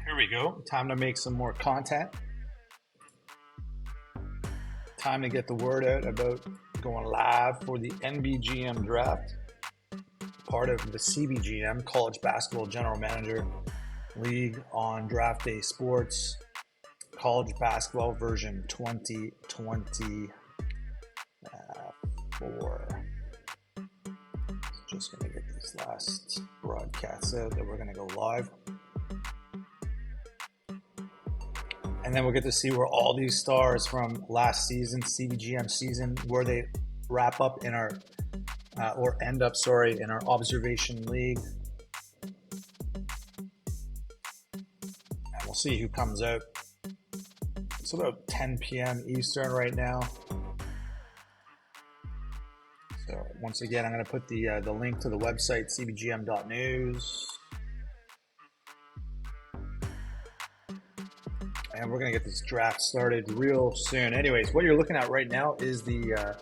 Here we go. Time to make some more content. Time to get the word out about going live for the NBGM draft. Part of the CBGM, College Basketball General Manager League on Draft Day Sports. College Basketball version 2024. Just going to get these last broadcasts out that we're going to go live. And then we'll get to see where all these stars from last season, CBGM season, where they wrap up in our, or end up, sorry, in our observation league. And we'll see who comes out. It's about 10 p.m. Eastern right now. So once again, I'm going to put the link to the website, cbgm.news. And we're going to get this draft started real soon. Anyways, what you're looking at right now is the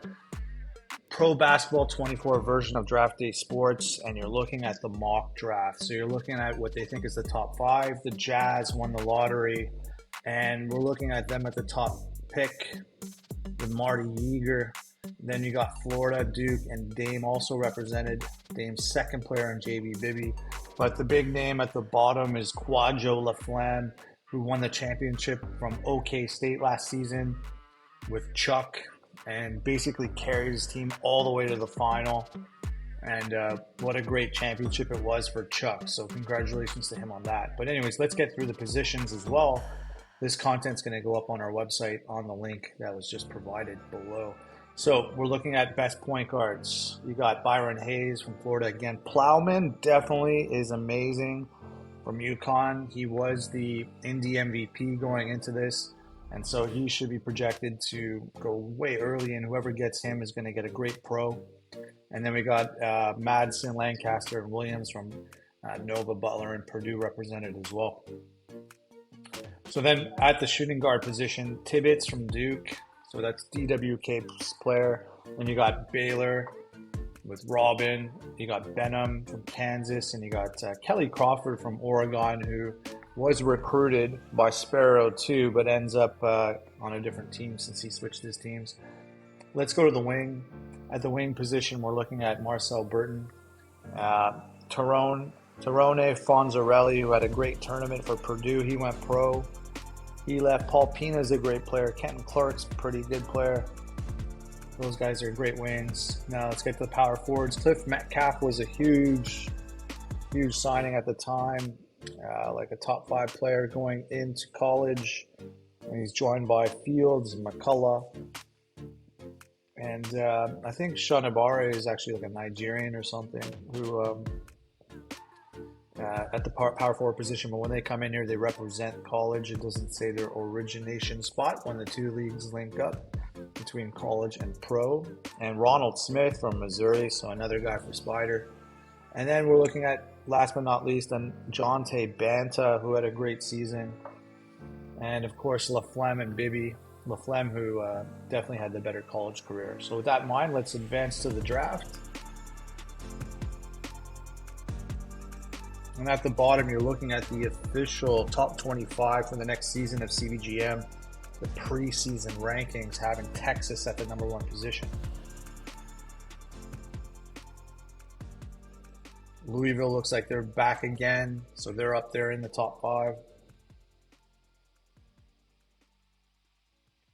Pro Basketball 24 version of Draft Day Sports, and you're looking at the mock draft. So you're looking at what they think is the top 5. The Jazz won the lottery, and we're looking at them at the top pick with Marty Yeager. Then you got Florida, Duke, and Dame also represented. Dame's second player in JB But the big name at the bottom is Kwadwo Laflamme, who won the championship from OK State last season with Chuck and basically carried his team all the way to the final. And what a great championship it was for Chuck. So congratulations to him on that. But anyways, let's get through the positions as well. This content's going to go up on our website on the link that was just provided below. So we're looking at best point guards. You got Byron Hayes from Florida again. Plowman definitely is amazing. From UConn, he was the Indy MVP going into this, and so he should be projected to go way early, and whoever gets him is going to get a great pro. And then we got Madsen, Lancaster, and Williams from Nova, Butler, and Purdue represented as well. So then at the shooting guard position, Tibbetts from Duke, so that's DWK's player. Then you got Baylor with Robin, you got Benham from Kansas, and you got Kelly Crawford from Oregon, who was recruited by Sparrow too, but ends up on a different team since he switched his teams. Let's go to the wing. At the wing position, we're looking at Marcel Burton, Tyrone Fonzarelli, who had a great tournament for Purdue. He went pro. He left. Paul Pina's a great player. Kenton Clark's a pretty good player. Those guys are great wings. Now let's get to the power forwards. Cliff Metcalf was a huge signing at the time, like a top 5 player going into college. And he's joined by Fields and McCullough. And I think Shonibare is actually like a Nigerian or something who at the power forward position. But when they come in here, they represent college. It doesn't say their origination spot when the two leagues link up between college and pro. And Ronald Smith from Missouri, so another guy for Spider. And then we're looking at, last but not least, Jonte Banta, who had a great season. And of course, Laflamme and Bibby. Laflamme, who definitely had the better college career. So with that in mind, let's advance to the draft. And at the bottom, you're looking at the official top 25 for the next season of CBGM. The preseason rankings having Texas at the number 1 position. Louisville looks like they're back again, so they're up there in the top 5.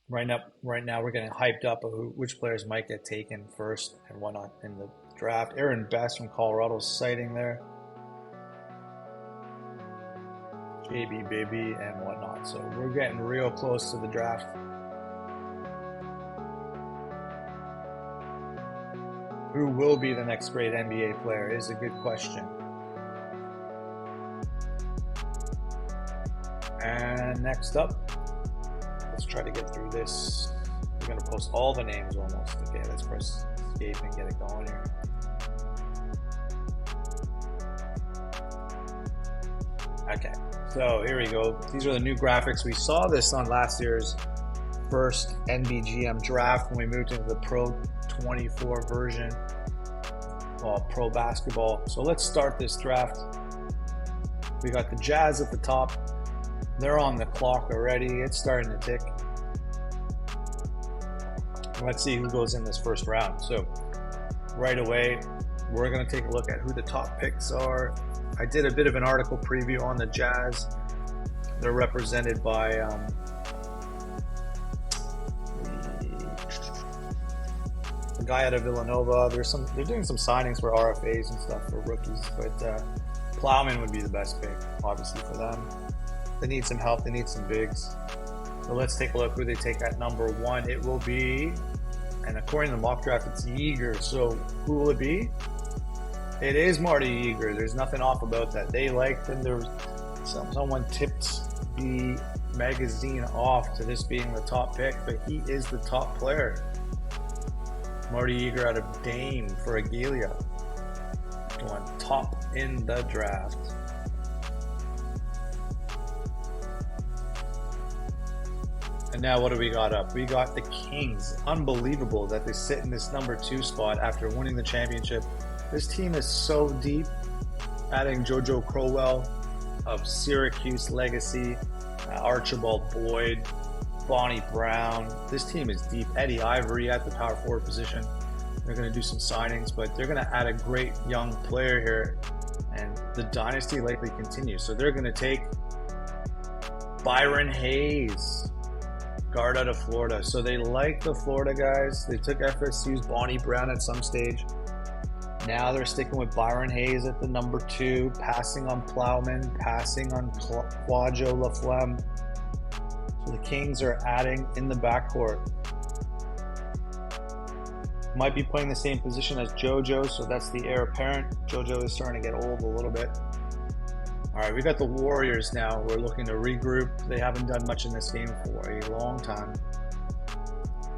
Right now we're getting hyped up of which players might get taken first and whatnot in the draft. Aaron Best from Colorado's sighting there. JB Baby and whatnot. So we're getting real close to the draft. Who will be the next great NBA player is a good question. And next up, let's try to get through this. We're going to post all the names almost. Okay, let's press escape and get it going here. Okay. So here we go. These are the new graphics. We saw this on last year's first NBGM draft when we moved into the Pro 24 version, Pro Basketball. So let's start this draft. We got the Jazz at the top. They're on the clock already. It's starting to tick. Let's see who goes in this first round. So right away, we're going to take a look at who the top picks are. I did a bit of an article preview on the Jazz. They're represented by the guy out of Villanova. They're doing some signings for RFAs and stuff for rookies, but Plowman would be the best pick, obviously, for them. They need some help. They need some bigs. So let's take a look who they take at number 1. It will be, and according to the mock draft, it's Yeager. So who will it be? It is Marty Yeager. There's nothing off about that. They liked him. There was someone tipped the magazine off to this being the top pick, but he is the top player. Marty Yeager out of Dame for Agilia, going top in the draft. And now what do we got up? We got the Kings. Unbelievable that they sit in this number 2 spot after winning the championship. This team is so deep. Adding JoJo Crowell of Syracuse legacy, Archibald Boyd, Bonnie Brown. This team is deep. Eddie Ivory at the power forward position. They're going to do some signings, but they're going to add a great young player here, and the dynasty likely continues. So they're going to take Byron Hayes, guard out of Florida. So they like the Florida guys. They took FSU's Bonnie Brown at some stage. Now they're sticking with Byron Hayes at the number 2, passing on Plowman, passing on Quadjo Laflemme. So the Kings are adding in the backcourt. Might be playing the same position as JoJo, so that's the heir apparent. JoJo is starting to get old a little bit. All right, we got the Warriors now. We're looking to regroup. They haven't done much in this game for a long time.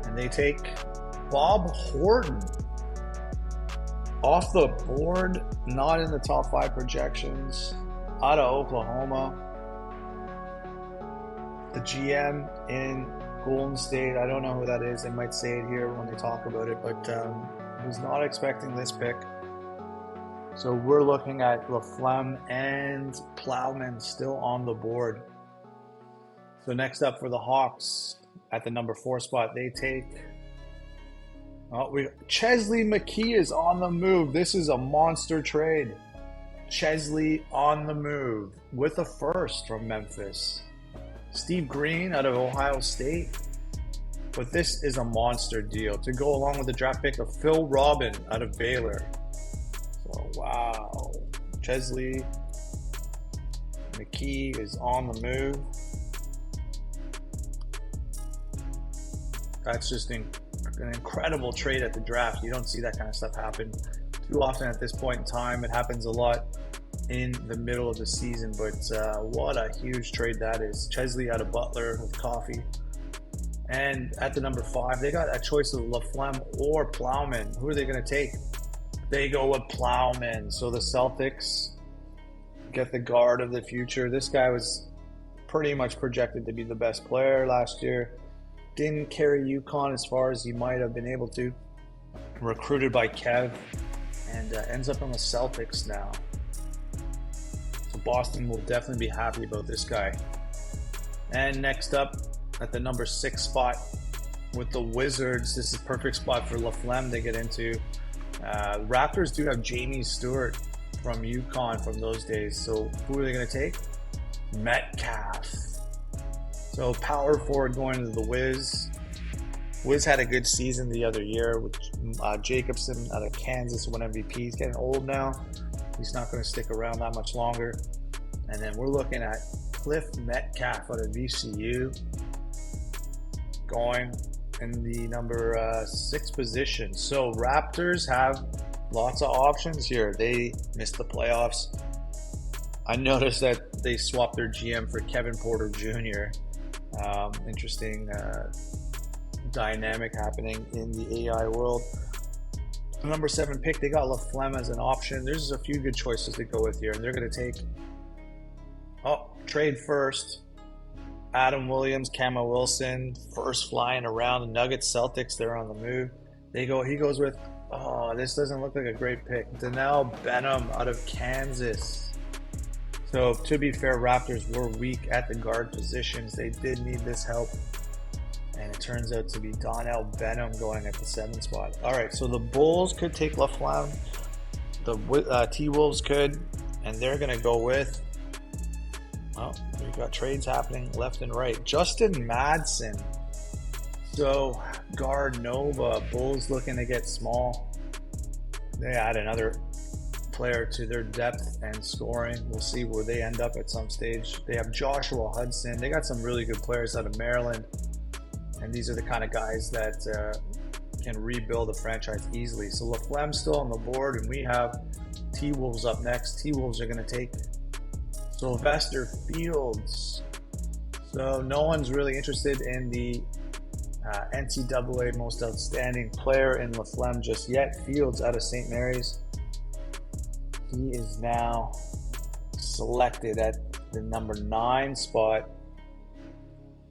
And they take Bob Horton. Off the board, not in the top 5 projections, out of Oklahoma. The GM in Golden State, I don't know who that is. They might say it here when they talk about it, but was not expecting this pick. So we're looking at Laflemme and Plowman still on the board. So next up for the Hawks at the number 4 spot, they take... Chesley McKee is on the move. This is a monster trade. Chesley on the move with a first from Memphis. Steve Green out of Ohio State. But this is a monster deal to go along with the draft pick of Phil Robin out of Baylor. So, wow. Chesley McKee is on the move. That's just an incredible trade at the draft. You don't see that kind of stuff happen too often at this point in time. It happens a lot in the middle of the season, but what a huge trade that is. Chesley out of Butler with Coffee. And at the number 5, they got a choice of Laflemme or Plowman. Who are they going to take? They go with Plowman. So the Celtics get the guard of the future. This guy was pretty much projected to be the best player last year. Didn't carry UConn as far as he might have been able to. Recruited by Kev and ends up on the Celtics now. So Boston will definitely be happy about this guy. And next up at the number 6 spot with the Wizards, this is a perfect spot for Laflemme to get into. Raptors do have Jamie Stewart from UConn from those days. So who are they going to take? Metcalf. So power forward going to the Wiz. Wiz had a good season the other year with Jacobson out of Kansas, won MVP. He's getting old now. He's not going to stick around that much longer. And then we're looking at Cliff Metcalf out of VCU, going in the number 6 position. So Raptors have lots of options here. They missed the playoffs. I noticed that they swapped their GM for Kevin Porter Jr. Interesting dynamic happening in the AI world. The number 7 pick, they got Laflemme as an option. There's a few good choices to go with here, and they're going to take trade first. Adam Williams, Camo Wilson, first flying around. The Nuggets, Celtics, they're on the move. He goes with, this doesn't look like a great pick. Denell Benham out of Kansas. So to be fair, Raptors were weak at the guard positions. They did need this help. And it turns out to be Donnell Benham going at the 7 spot. All right, so the Bulls could take Laflamme. The T-Wolves could. And they're going to go with, well, we've got trades happening left and right. Justin Madsen. So guard Nova. Bulls looking to get small. They add another player to their depth and scoring. We'll see where they end up at some stage. They have Joshua Hudson. They got some really good players out of Maryland. And these are the kind of guys that can rebuild a franchise easily. So Laflamme's still on the board, and we have T-Wolves up next. T-Wolves are going to take Sylvester Fields. So no one's really interested in the NCAA Most Outstanding Player in Laflamme just yet. Fields out of St. Mary's. He is now selected at the number 9 spot.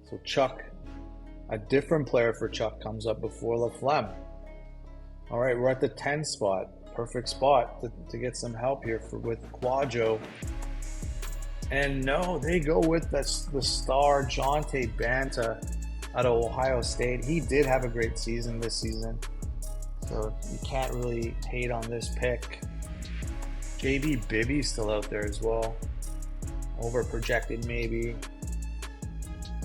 So Chuck, a different player for Chuck, comes up before Laflamme. All right, we're at the 10 spot. Perfect spot to get some help here with Quadjo. And no, they go with the star Jonte Banta out of Ohio State. He did have a great season this season, so you can't really hate on this pick. JB Bibby's still out there as well. Over-projected maybe.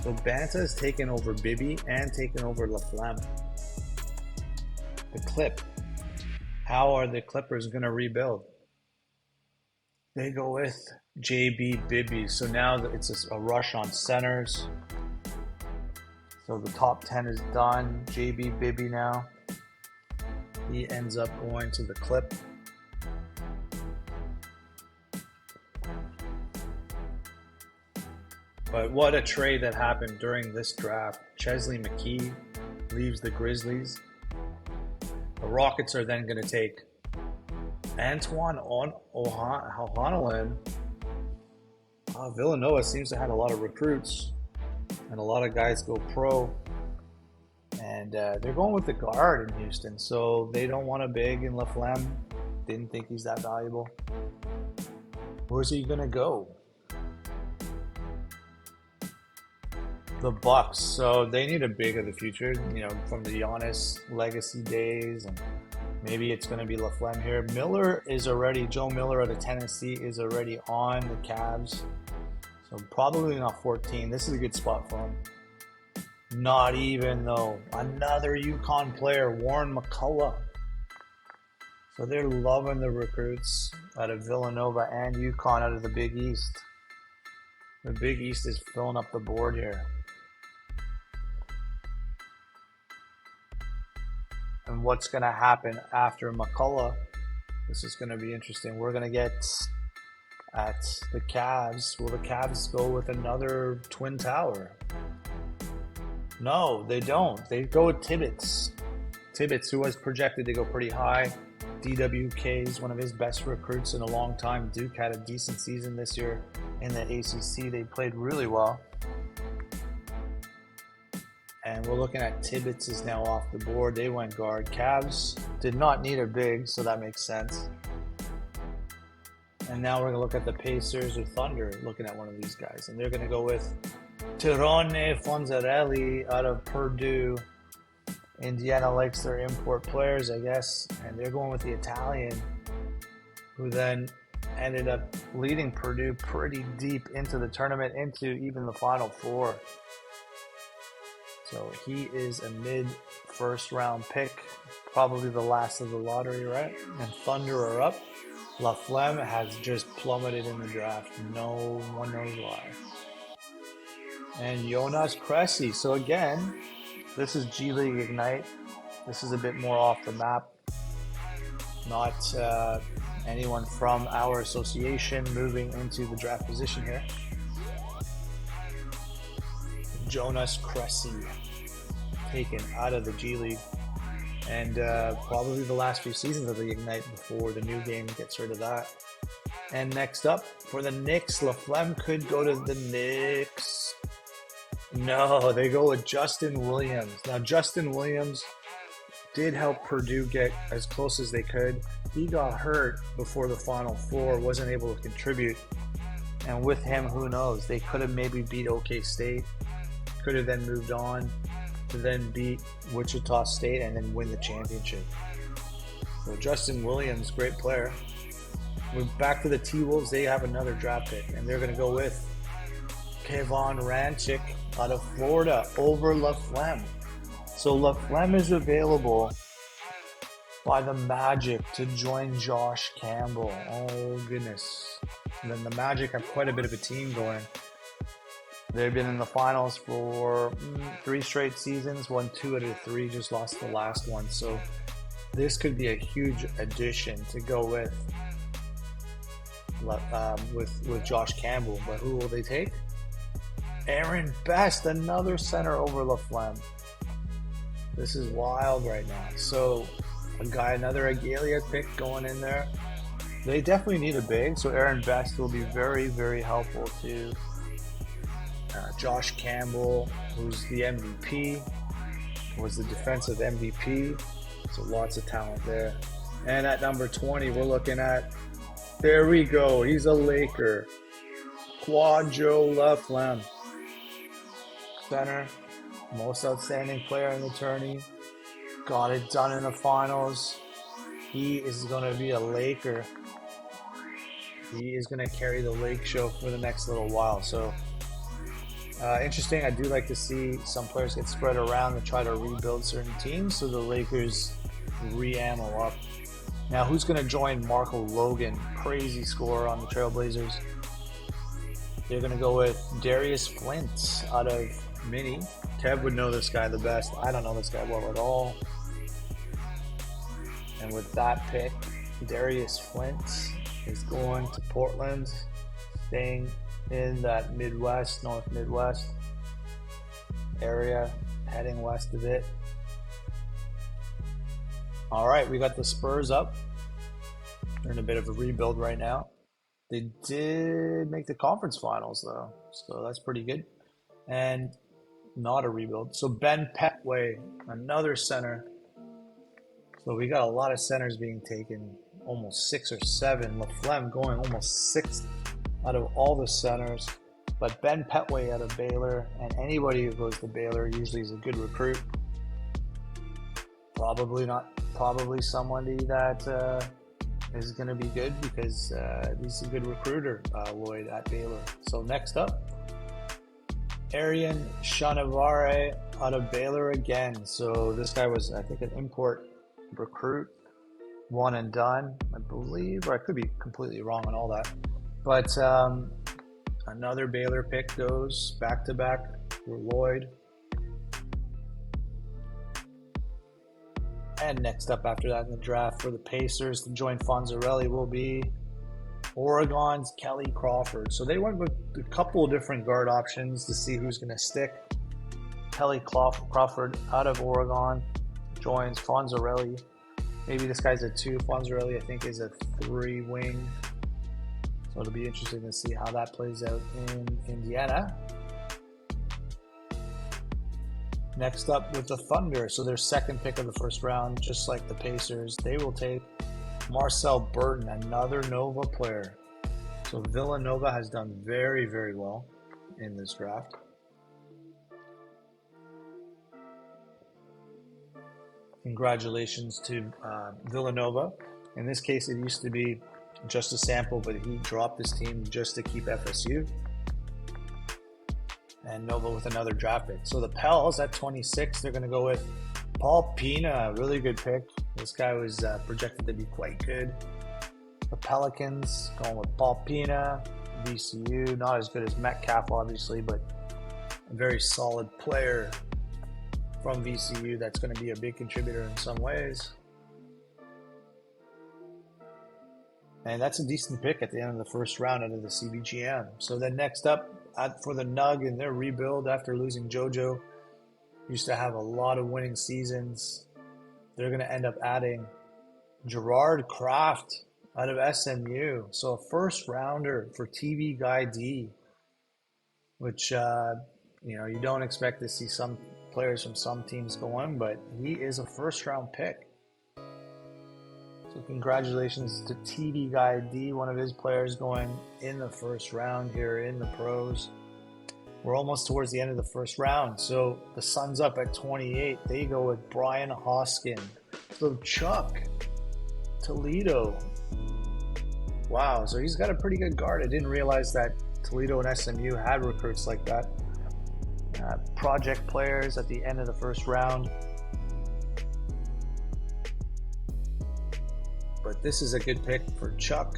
So Banta's taken over Bibby and taken over Laflamme. The Clip. How are the Clippers going to rebuild? They go with JB Bibby. So now it's a rush on centers. So the top 10 is done. JB Bibby now. He ends up going to the Clip. But what a trade that happened during this draft. Chesley McKee leaves the Grizzlies. The Rockets are then going to take Antoine O'Hanlon. Villanova seems to have had a lot of recruits, and a lot of guys go pro. And they're going with the guard in Houston, so they don't want a big in Laflamme. Didn't think he's that valuable. Where's he going to go? The Bucks, so they need a big of the future, from the Giannis legacy days, and maybe it's going to be Laflamme here. Joe Miller out of Tennessee is already on the Cavs, so probably not 14. This is a good spot for him. Not even though. Another UConn player, Warren McCullough. So they're loving the recruits out of Villanova and UConn out of the Big East. The Big East is filling up the board here. And what's going to happen after McCullough? This is going to be interesting. We're going to get at the Cavs. Will the Cavs go with another Twin Tower? No, they don't. They go with Tibbetts. Tibbetts, who was projected to go pretty high. DWK is one of his best recruits in a long time. Duke had a decent season this year in the ACC. They played really well. And we're looking at Tibbetts is now off the board. They went guard. Cavs did not need a big, so that makes sense. And now we're going to look at the Pacers or Thunder, looking at one of these guys. And they're going to go with Tirone Fonzarelli out of Purdue. Indiana likes their import players, I guess. And they're going with the Italian, who then ended up leading Purdue pretty deep into the tournament, into even the Final Four. So he is a mid-first round pick, probably the last of the lottery, right? And Thunder are up. Laflamme has just plummeted in the draft. No one knows why. And Jonas Cressy. So again, this is G League Ignite. This is a bit more off the map. Not anyone from our association moving into the draft position here. Jonas Cressy taken out of the G League, and probably the last few seasons of the Ignite before the new game gets rid of that. And next up for the Knicks, Laflamme could go to the Knicks. No, they go with Justin Williams. Now Justin Williams did help Purdue get as close as they could. He got hurt before the Final Four, wasn't able to contribute. And with him, who knows? They could have maybe beat OK State, could have then moved on to then beat Wichita State and then win the championship. So Justin Williams, great player. We're back to the T-Wolves. They have another draft pick, and they're going to go with Kevon Ranchik out of Florida over LaFlemme. So LaFlemme is available by the Magic to join Josh Campbell. Oh, goodness. And then the Magic have quite a bit of a team going. They've been in the finals for 3 straight seasons, won 2 out of 3, just lost the last one. So this could be a huge addition to go with Josh Campbell. But who will they take? Aaron Best, another center over LaFlemme. This is wild right now. So another Agalia pick going in there. They definitely need a big, so Aaron Best will be very, very helpful to Josh Campbell, who's the MVP, was the defensive MVP. So lots of talent there. And at number 20, we're looking at, there we go, he's a Laker, Kwadwo LaFlemme. Center, most outstanding player in the tourney, got it done in the finals. He is going to be a Laker. He is going to carry the Lake show for the next little while. So interesting. I do like to see some players get spread around and try to rebuild certain teams so the Lakers re-ammo up. Now, who's going to join Marco Logan? Crazy scorer on the Trailblazers. They're going to go with Darius Flint out of Mini. Kev would know this guy the best. I don't know this guy well at all. And with that pick, Darius Flint is going to Portland, staying in that Midwest, North Midwest area, heading west of it. All right, we got the Spurs up. They're in a bit of a rebuild right now. They did make the conference finals, though, so that's pretty good. And not a rebuild. So Ben Petway, another center. So we got a lot of centers being taken, almost 6 or 7. LaFlemme going almost 6 out of all the centers. But Ben Petway out of Baylor, and anybody who goes to Baylor usually is a good recruit. Probably somebody that is going to be good because he's a good recruiter, Lloyd, at Baylor. So next up, Arian Shanavare out of Baylor again. So this guy was, I think, an import recruit, one and done, I believe, or I could be completely wrong on all that. But another Baylor pick goes back-to-back for Lloyd. And next up after that in the draft for the Pacers to join Fonzarelli will be Oregon's Kelly Crawford. So they went with a couple of different guard options to see who's going to stick. Kelly Crawford out of Oregon joins Fonzarelli. Maybe this guy's a 2. Fonzarelli, I think, is a 3 wing. So it'll be interesting to see how that plays out in Indiana. Next up with the Thunder. So their second pick of the first round, just like the Pacers, they will take Marcel Burton, another Nova player. So Villanova has done very, very well in this draft. Congratulations to Villanova. In this case, it used to be just a sample, but he dropped his team just to keep FSU. And Nova with another draft pick. So the Pels at 26, they're going to go with Paul Pina, really good pick. This guy was projected to be quite good. The Pelicans going with Paul Pina, VCU, not as good as Metcalf, obviously, but a very solid player from VCU that's going to be a big contributor in some ways. And that's a decent pick at the end of the first round out of the CBGM. So then next up for the Nug in their rebuild after losing JoJo, used to have a lot of winning seasons. They're going to end up adding Gerard Kraft out of SMU. So a first rounder for TV Guy D, which, you don't expect to see some players from some teams go on, but he is a first round pick. So congratulations to TD Guy D, one of his players going in the first round here in the pros. We're almost towards the end of the first round. So the Suns up at 28. They go with Brian Hoskin. So Chuck Toledo. Wow, so he's got a pretty good guard. I didn't realize that Toledo and SMU had recruits like that. Project players at the end of the first round. But this is a good pick for Chuck.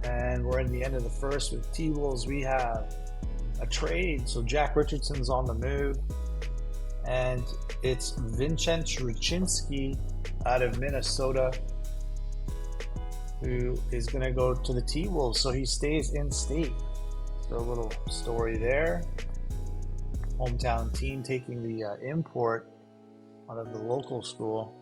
And we're in the end of the first with T-Wolves. We have a trade. So Jack Richardson's on the move. And it's Vincent Ruchinski out of Minnesota who is going to go to the T-Wolves. So he stays in state. So a little story there. Hometown team taking the import out of the local school.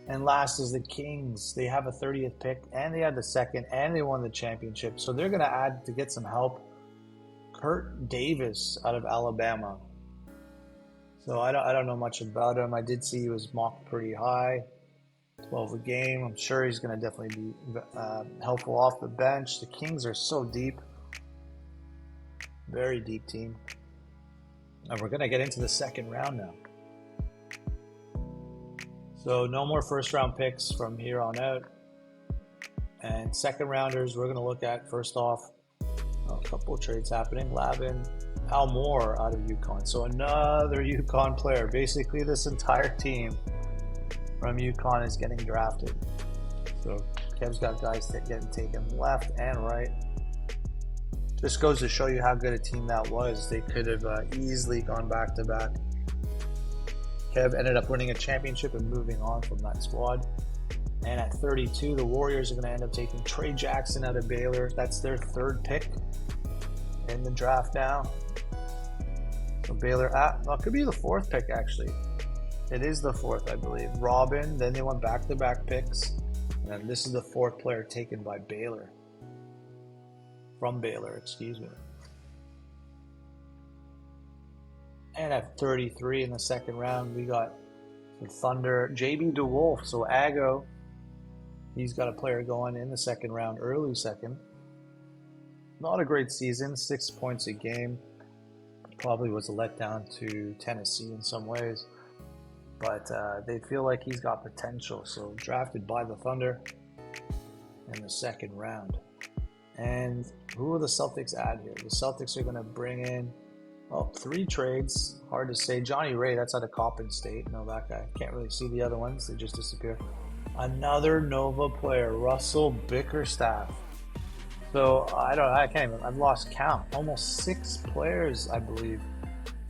And last is the Kings. They have a 30th pick, and they had the second, and they won the championship. So they're going to add, to get some help, Kurt Davis out of Alabama. So I don't know much about him. I did see he was mocked pretty high, 12 a game. I'm sure he's going to definitely be helpful off the bench. The Kings are so deep, very deep team. And we're going to get into the second round now. So no more first round picks from here on out. And second rounders, we're going to look at, first off, a couple of trades happening. Lavin Almore out of UConn. So another UConn player. Basically, this entire team from UConn is getting drafted. So Kev's got guys getting taken left and right. Just goes to show you how good a team that was. They could have easily gone back to back. Kev ended up winning a championship and moving on from that squad. And at 32, the Warriors are going to end up taking Trey Jackson out of Baylor. That's their third pick in the draft now. So Baylor, well, it could be the fourth pick actually. It is the fourth, I believe. Robin, then they went back-to-back picks. And then this is the fourth player taken by Baylor. From Baylor, excuse me. And at 33 in the second round, we got the Thunder, JB DeWolf. So Aggo, he's got a player going in the second round, early second. Not a great season, 6 points a game. Probably was a letdown to Tennessee in some ways. But they feel like he's got potential. So drafted by the Thunder in the second round. And who will the Celtics add here? The Celtics are going to bring in 3 trades. Hard to say. Johnny Ray, that's out of Coppin State. No, that guy. Can't really see the other ones. They just disappear. Another Nova player, Russell Bickerstaff. So I can't even. I've lost count. Almost 6 players, I believe,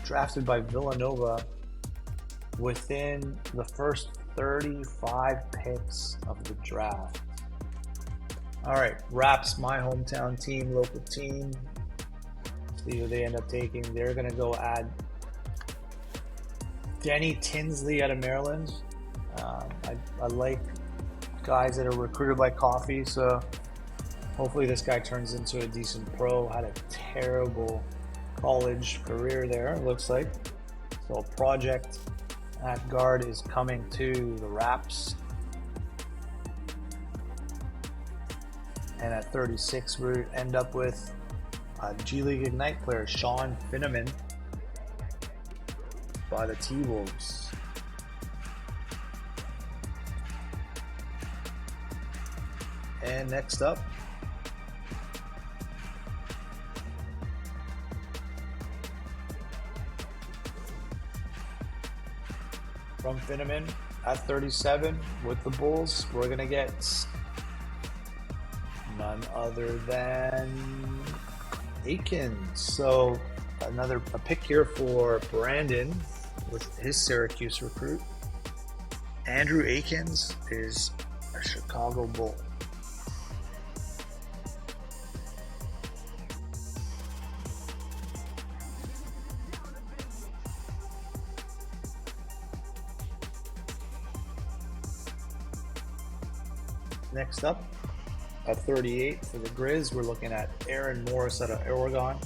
drafted by Villanova within the first 35 picks of the draft. All right, Raps, my hometown team, local team. See who they end up taking. They're going to go add Denny Tinsley out of Maryland. I like guys that are recruited by Coffee, so hopefully this guy turns into a decent pro. Had a terrible college career there, it looks like. So project at guard is coming to the Raps. And at 36, we end up with G League Ignite player Sean Finneman by the T-Wolves. And next up, from Finneman at 37 with the Bulls, we're going to get none other than Aikens. So a pick here for Brandon with his Syracuse recruit. Andrew Aikens is a Chicago Bull. Next up, at 38 for the Grizz, we're looking at Aaron Morris out of Oregon.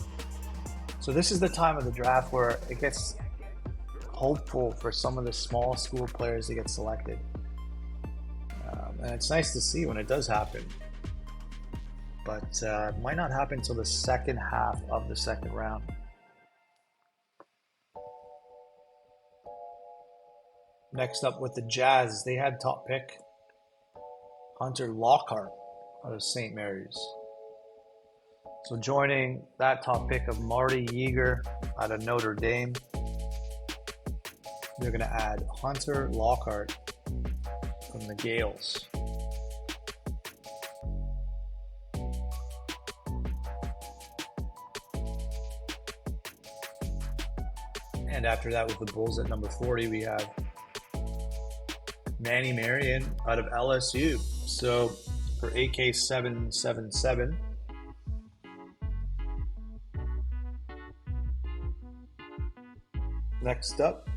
So this is the time of the draft where it gets hopeful for some of the small school players to get selected. And it's nice to see when it does happen, but it might not happen until the second half of the second round. Next up with the Jazz, they had top pick Hunter Lockhart out of St. Mary's. So joining that top pick of Marty Yeager out of Notre Dame, they're going to add Hunter Lockhart from the Gales. And after that, with the Bulls at number 40, we have Manny Marion out of LSU. So for AK777, next up,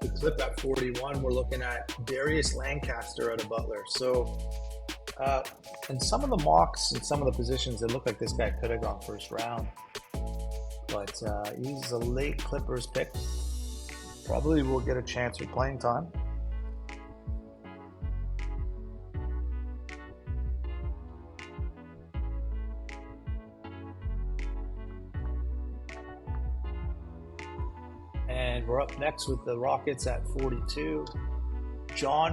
the clip at 41, we're looking at Darius Lancaster out of Butler. So in some of the mocks and some of the positions, it looked like this guy could have gone first round. But he's a late Clippers pick. Probably will get a chance for playing time. And we're up next with the Rockets at 42. John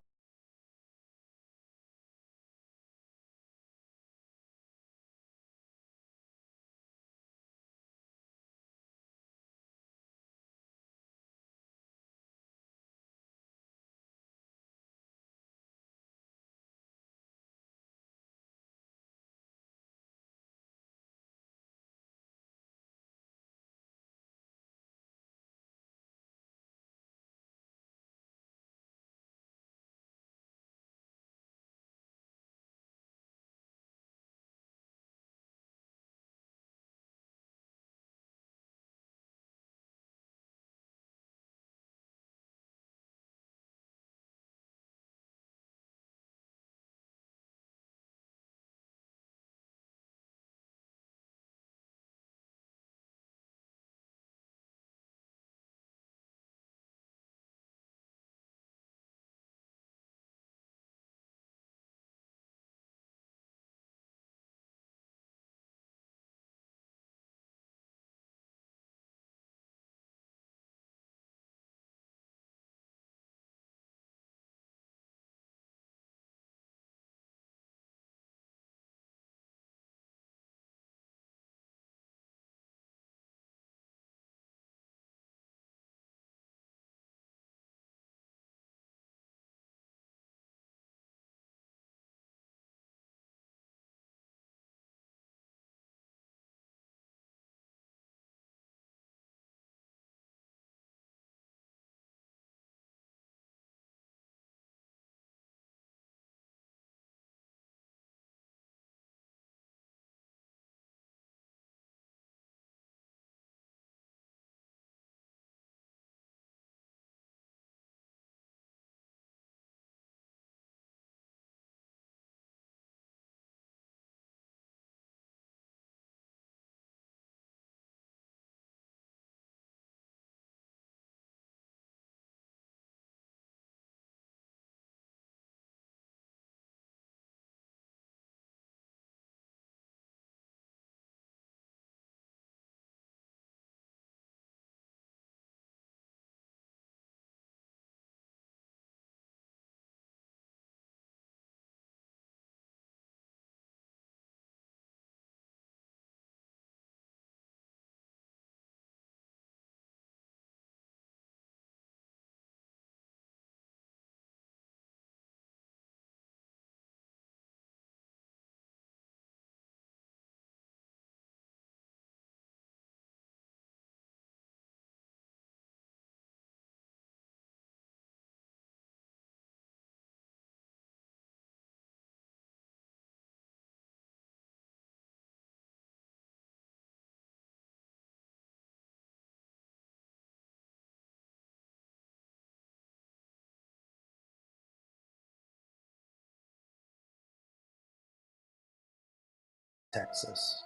Texas.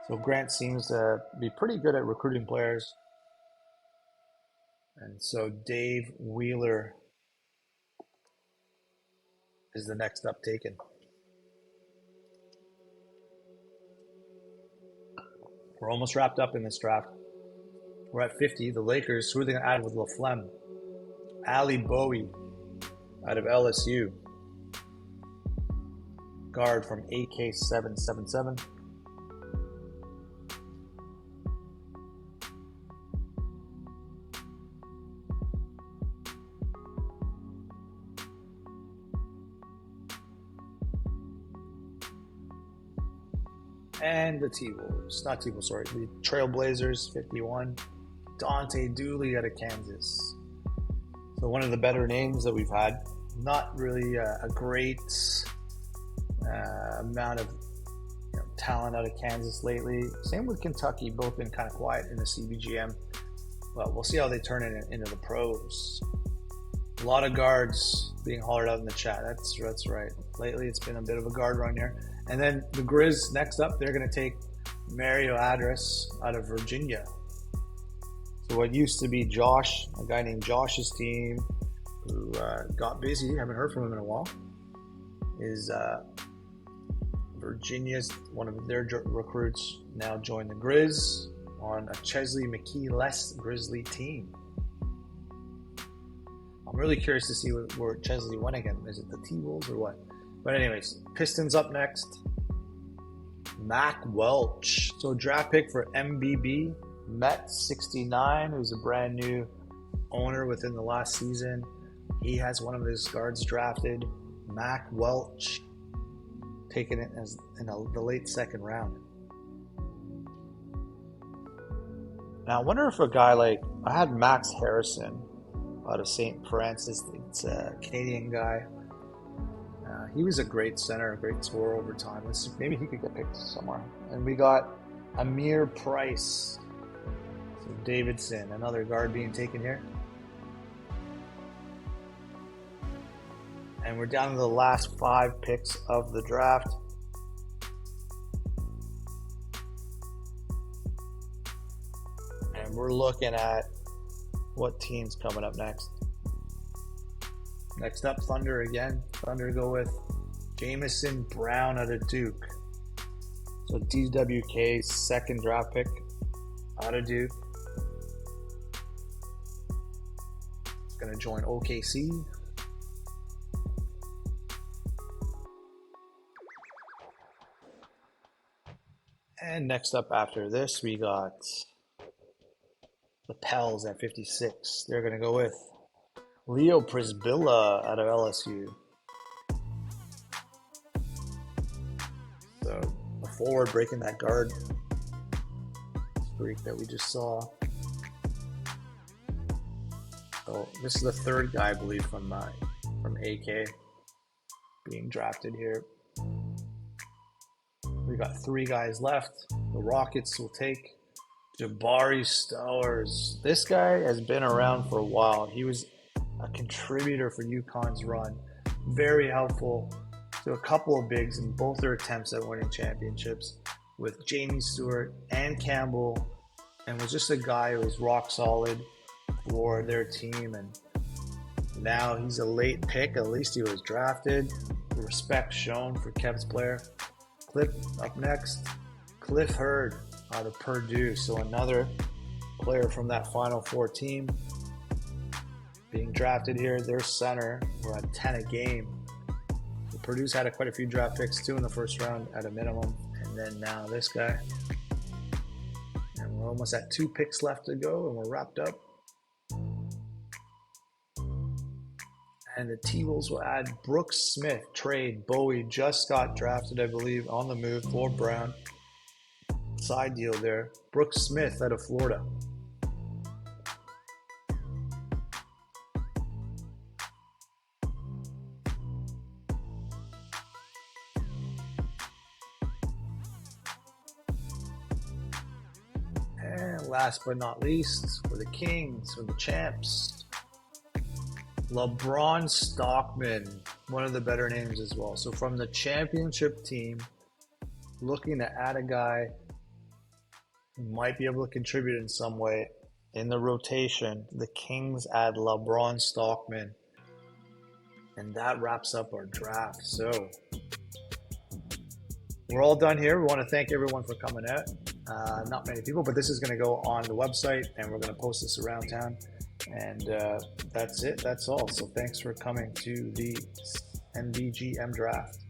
So Grant seems to be pretty good at recruiting players. And so Dave Wheeler is the next up taken. We're almost wrapped up in this draft. We're at 50. The Lakers, who are they going to add with LaFlemme? Ali Bowie out of LSU. Guard from AK777. And the T-Wolves, not T-Wolves, sorry, the Trailblazers, 51. Dante Dooley out of Kansas. So one of the better names that we've had. Not really a great amount of talent out of Kansas lately. Same with Kentucky, both been kind of quiet in the CBGM. But we'll see how they turn it into the pros. A lot of guards being hollered out in the chat. That's right. Lately, it's been a bit of a guard run here. And then the Grizz, next up, they're going to take Mario Adris out of Virginia. So what used to be Josh, a guy named Josh's team, who got busy, haven't heard from him in a while, is Virginia's, one of their recruits, now joined the Grizz on a Chesley McKee-less Grizzly team. I'm really curious to see where Chesley went again. Is it the T-Wolves or what? But anyways, Pistons up next. Mac Welch. So draft pick for MBB. Met 69, who's a brand new owner within the last season. He has one of his guards drafted. Mac Welch. Taking it as in the late second round. Now I wonder if a guy like, I had Max Harrison out of St. Francis. It's a Canadian guy. He was a great center, a great scorer over time. Maybe he could get picked somewhere. And we got Amir Price. So Davidson, another guard being taken here. And we're down to the last 5 picks of the draft. And we're looking at what team's coming up next. Next up, Thunder again. Thunder go with Jamison Brown out of Duke. So DWK's second draft pick out of Duke. He's going to join OKC. And next up after this, we got the Pels at 56. They're going to go with Leo Prisbilla out of LSU. So a forward breaking that guard streak that we just saw. So this is the third guy, I believe, from AK being drafted here. We got 3 guys left. The Rockets will take Jabari Stowers. This guy has been around for a while. He was a contributor for UConn's run. Very helpful to a couple of bigs in both their attempts at winning championships with Jamie Stewart and Campbell, and was just a guy who was rock solid for their team. And now he's a late pick. At least he was drafted. Respect shown for Kev's player. Cliff up next. Cliff Hurd out of Purdue. So another player from that Final Four team being drafted here. Their center, we're at 10 a game. Purdue's had quite a few draft picks, 2 in the first round at a minimum. And then now this guy. And we're almost at 2 picks left to go, and we're wrapped up. And the T-Wolves will add Brooks Smith. Trade. Bowie just got drafted, I believe, on the move for Brown. Side deal there. Brooks Smith out of Florida. And last but not least, for the Kings, for the champs, LeBron Stockman, one of the better names as well. So from the championship team looking to add a guy who might be able to contribute in some way in the rotation. The Kings add LeBron Stockman. And that wraps up our draft. So we're all done here. We want to thank everyone for coming out. Not many people, but this is going to go on the website and we're going to post this around town. And that's it. That's all. So thanks for coming to the NBGM draft.